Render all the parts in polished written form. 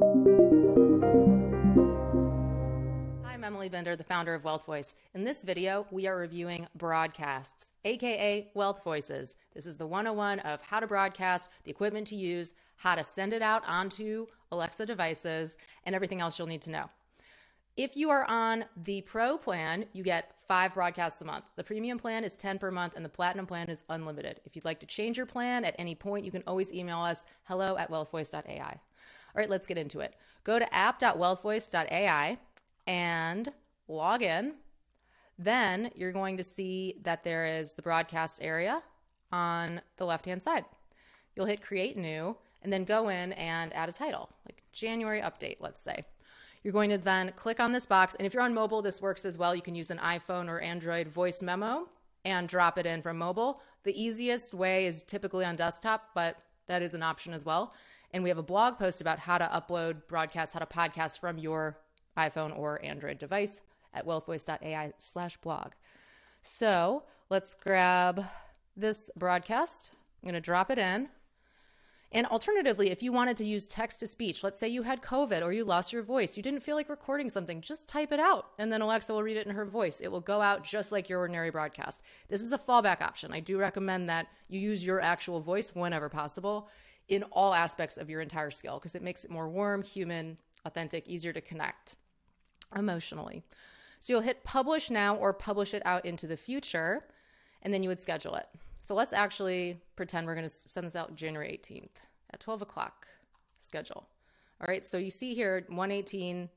I'm Emily Bender, the founder of WealthVoice. In this video, we are reviewing broadcasts, aka Wealth Voices. This is the 101 of how to broadcast, the equipment to use, how to send it out onto Alexa devices, and everything else you'll need to know. If you are on the Pro plan, you get 5 broadcasts a month. The Premium plan is 10 per month, and the Platinum plan is unlimited. If you'd like to change your plan at any point, you can always email us, hello@wealthvoice.ai. All right, let's get into it. Go to app.wealthvoice.ai and log in. Then you're going to see that there is the broadcast area on the left-hand side. You'll hit create new and then go in and add a title, like January update, let's say. You're going to then click on this box, and if you're on mobile, this works as well. You can use an iPhone or Android voice memo and drop it in from mobile. The easiest way is typically on desktop, but that is an option as well. And we have a blog post about how to upload broadcasts, how to podcast from your iPhone or Android device at wealthvoice.ai/blog. So let's grab this broadcast. I'm going to drop it in. And alternatively, if you wanted to use text to speech, let's say you had COVID or you lost your voice, you didn't feel like recording something, just type it out and then Alexa will read it in her voice. It will go out just like your ordinary broadcast. This is a fallback option. I do recommend that you use your actual voice whenever possible in all aspects of your entire skill because it makes it more warm, human, authentic, easier to connect emotionally. So you'll hit publish now or publish it out into the future, and then you would schedule it. So let's actually pretend we're going to send this out January 18th at 12 o'clock schedule. All right. So you see here 1:18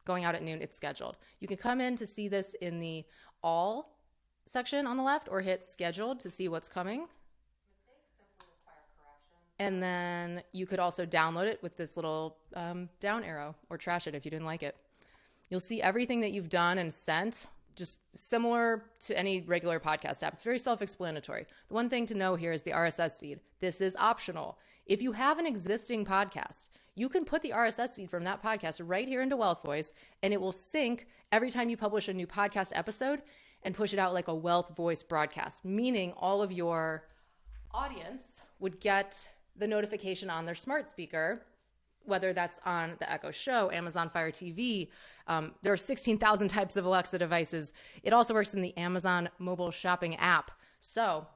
going out at noon. It's scheduled. You can come in to see this in the all section on the left or hit scheduled to see what's coming. Mistakes simply require correction. And then you could also download it with this little down arrow or trash it if you didn't like it. You'll see everything that you've done and sent, just similar to any regular podcast app. It's very self-explanatory. The one thing to know here is the RSS feed. This is optional. If you have an existing podcast, you can put the RSS feed from that podcast right here into WealthVoice, and it will sync every time you publish a new podcast episode and push it out like a WealthVoice broadcast, meaning all of your audience would get the notification on their smart speaker, whether that's on the Echo Show, Amazon Fire TV. There are 16,000 types of Alexa devices. It also works in the Amazon mobile shopping app. So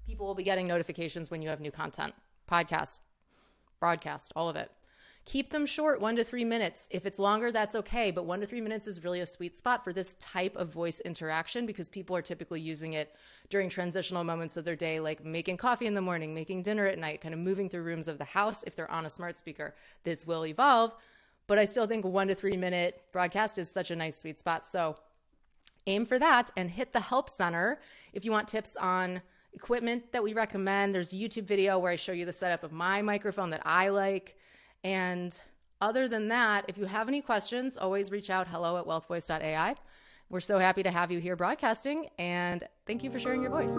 people will be getting notifications when you have new content, podcasts, broadcast, all of it. Keep them short, 1 to 3 minutes. If it's longer, that's okay. But 1 to 3 minutes is really a sweet spot for this type of voice interaction because people are typically using it during transitional moments of their day, like making coffee in the morning, making dinner at night, kind of moving through rooms of the house if they're on a smart speaker. This will evolve, but I still think a 1 to 3 minute broadcast is such a nice sweet spot. So aim for that and hit the help center if you want tips on equipment that we recommend. There's a YouTube video where I show you the setup of my microphone that I like. And other than that, if you have any questions, always reach out, hello@wealthvoice.ai. We're so happy to have you here broadcasting, and thank you for sharing your voice.